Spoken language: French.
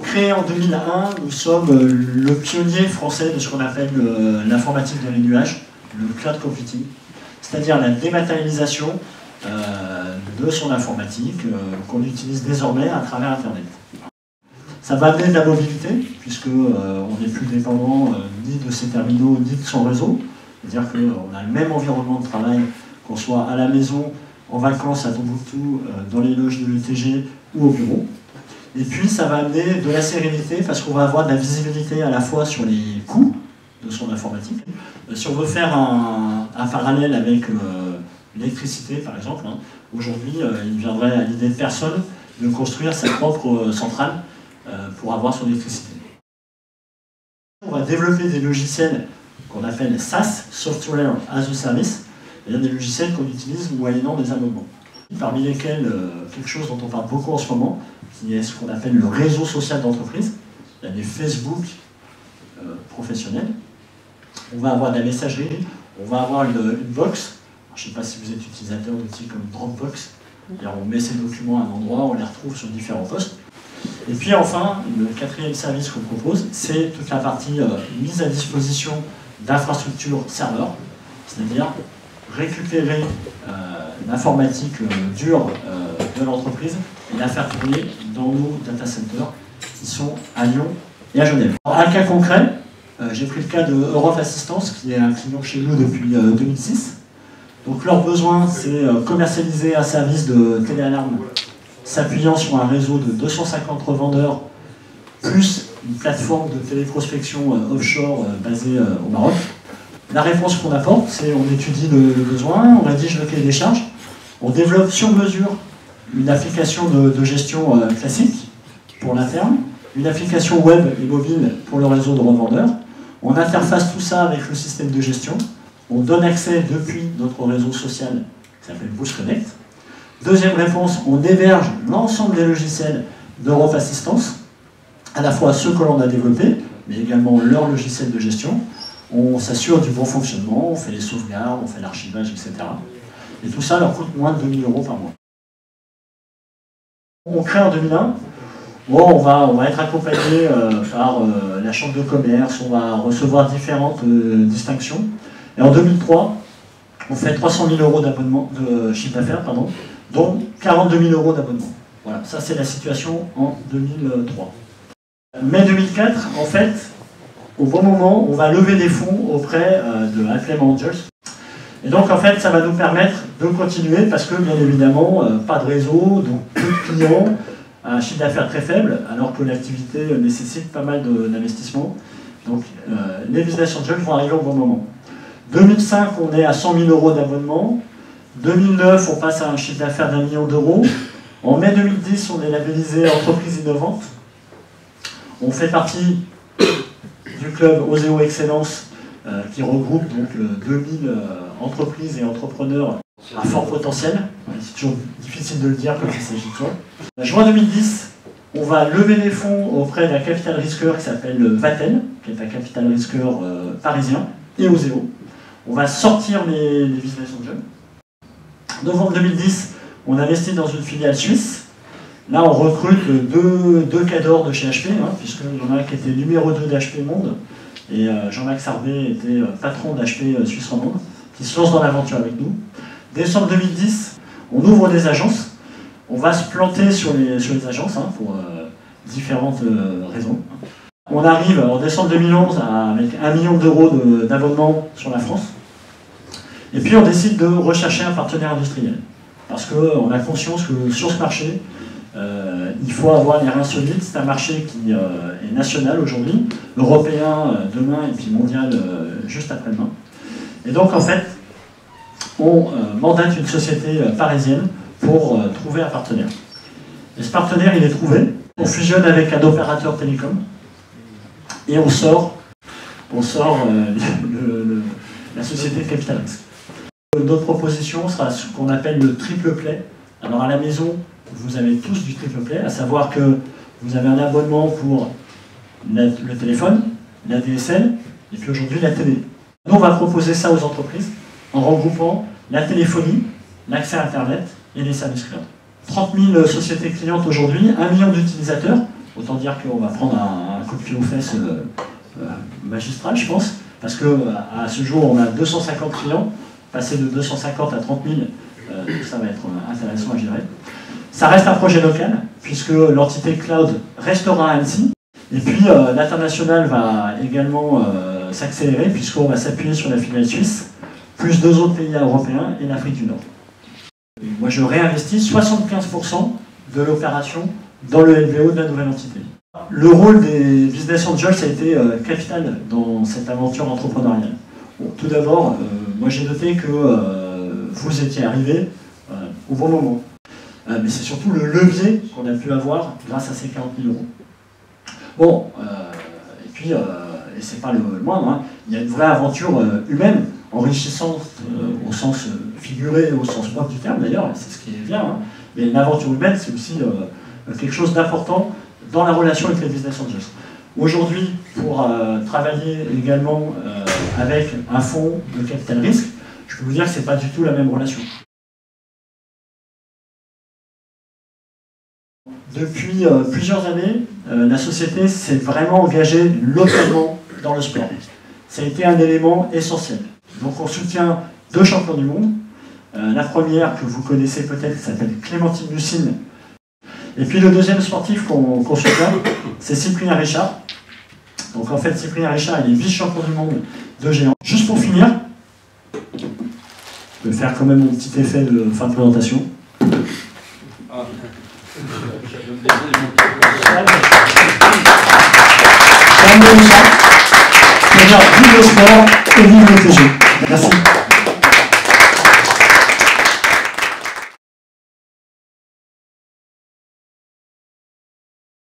Créé en 2001, nous sommes le pionnier français de ce qu'on appelle l'informatique dans les nuages, le cloud computing, c'est-à-dire la dématérialisation de son informatique qu'on utilise désormais à travers Internet. Ça va amener de la mobilité, puisqu'on n'est plus dépendant ni de ses terminaux ni de son réseau, c'est-à-dire qu'on a le même environnement de travail, qu'on soit à la maison, en vacances à Tombouctou, dans les loges de l'ETG ou au bureau. Et puis ça va amener de la sérénité parce qu'on va avoir de la visibilité à la fois sur les coûts de son informatique. Si on veut faire un parallèle avec l'électricité par exemple, aujourd'hui il ne viendrait à l'idée de personne de construire sa propre centrale pour avoir son électricité. On va développer des logiciels qu'on appelle SaaS, Software as a Service, c'est-à-dire des logiciels qu'on utilise moyennant des abonnements. Parmi lesquels, quelque chose dont on parle beaucoup en ce moment, qui est ce qu'on appelle le réseau social d'entreprise. Il y a des Facebook professionnels. On va avoir de la messagerie, on va avoir une box. Alors, je ne sais pas si vous êtes utilisateur d'outils comme Dropbox. On met ces documents à un endroit, on les retrouve sur différents postes. Et puis enfin, le quatrième service qu'on propose, c'est toute la partie mise à disposition d'infrastructures serveurs, c'est-à-dire récupérer l'informatique dure de l'entreprise et la faire tourner dans nos data centers qui sont à Lyon et à Genève. Alors, un cas concret, j'ai pris le cas de Europe Assistance, qui est un client chez nous depuis 2006. Donc leur besoin, c'est commercialiser un service de téléalarme s'appuyant sur un réseau de 250 revendeurs, plus une plateforme de téléprospection offshore basée au Maroc. La réponse qu'on apporte, c'est on étudie le besoin, on rédige le cahier des charges, on développe sur mesure une application de gestion classique pour l'interne, une application web et mobile pour le réseau de revendeurs. On interface tout ça avec le système de gestion. On donne accès depuis notre réseau social qui s'appelle Boost Connect. Deuxième réponse, on héberge l'ensemble des logiciels d'Europe Assistance, à la fois ceux que l'on a développés, mais également leurs logiciels de gestion. On s'assure du bon fonctionnement, on fait les sauvegardes, on fait l'archivage, etc. Et tout ça leur coûte moins de 2 000 € par mois. On crée en 2001. Bon, on va être accompagné par la chambre de commerce, on va recevoir différentes distinctions. Et en 2003, on fait 300 000 € d'abonnement, de chiffre d'affaires, dont 42 000 € d'abonnement. Voilà, ça c'est la situation en 2003. Mai 2004, en fait, au bon moment, on va lever des fonds auprès de Acclaim Angels. Et donc, en fait, ça va nous permettre de continuer parce que, bien évidemment, pas de réseau, donc peu de clients, un chiffre d'affaires très faible, alors que l'activité nécessite pas mal d'investissements. Donc, les Business Angels vont arriver au bon moment. 2005, on est à 100 000 € d'abonnement. 2009, on passe à un chiffre d'affaires d'1 million d'euros. En mai 2010, on est labellisé entreprise innovante. On fait partie du club Oseo Excellence qui regroupe donc 2000 entreprises et entrepreneurs à fort potentiel. C'est toujours difficile de le dire quand il s'agit de ça. En juin 2010, on va lever des fonds auprès d'un capital risqueur qui s'appelle Vatel, qui est un capital risqueur parisien, et Oseo. On va sortir les Business Angels. Novembre 2010, on investit dans une filiale suisse. Là, on recrute deux cadors de chez HP, puisqu'il y en a un qui était numéro 2 d'HP Monde, et Jean-Marc Sarbet était patron d'HP Suisse Romande, qui se lance dans l'aventure avec nous. Décembre 2010, on ouvre des agences. On va se planter sur les agences, pour différentes raisons. On arrive en décembre 2011 avec 1 million d'euros d'abonnement sur la France. Et puis on décide de rechercher un partenaire industriel. Parce qu'on a conscience que sur ce marché, il faut avoir les reins solides. C'est un marché qui est national aujourd'hui, européen demain et puis mondial juste après-demain. Et donc en fait, on mandate une société parisienne pour trouver un partenaire. Et ce partenaire, il est trouvé. On fusionne avec un opérateur télécom et on sort la société de capital risque. Notre proposition sera ce qu'on appelle le triple play. Alors à la maison, vous avez tous du triple play, à savoir que vous avez un abonnement pour le téléphone, la DSL, et puis aujourd'hui la télé. Nous, on va proposer ça aux entreprises en regroupant la téléphonie, l'accès à Internet et les services cloud. 30 000 sociétés clientes aujourd'hui, 1 million d'utilisateurs, Autant dire qu'on va prendre un coup de pied aux fesses magistral, je pense, parce que à ce jour, on a 250 clients, passer de 250 à 30 000, ça va être intéressant à gérer. Ça reste un projet local, puisque l'entité cloud restera à Annecy, et puis l'international va également s'accélérer, puisqu'on va s'appuyer sur la filiale suisse, plus 2 autres pays européens et l'Afrique du Nord. Et moi, je réinvestis 75% de l'opération dans le LBO de la nouvelle entité. Le rôle des Business Angels a été capital dans cette aventure entrepreneuriale. Bon, tout d'abord, moi j'ai noté que vous étiez arrivé au bon moment. Mais c'est surtout le levier qu'on a pu avoir grâce à ces 40 000 euros. Bon, et puis, et c'est pas le moindre, hein, il y a une vraie aventure humaine, enrichissante au sens figuré, au sens propre du terme d'ailleurs, c'est ce qui est bien, hein, mais une aventure humaine, c'est aussi quelque chose d'important dans la relation avec les Business Angels. Aujourd'hui, pour travailler également avec un fonds de capital risque, je peux vous dire que ce n'est pas du tout la même relation. Depuis plusieurs années, la société s'est vraiment engagée localement dans le sport. Ça a été un élément essentiel. Donc on soutient 2 champions du monde. La première, que vous connaissez peut-être, s'appelle Clémentine Lucine. Et puis le deuxième sportif qu'on soutient, c'est Cyprien Richard. Donc en fait, Cyprien Richard, il est vice-champion du monde de géant. Juste pour finir, je vais faire quand même mon petit effet de fin de présentation. C'est-à-dire vive le sport et vive le TG. Merci.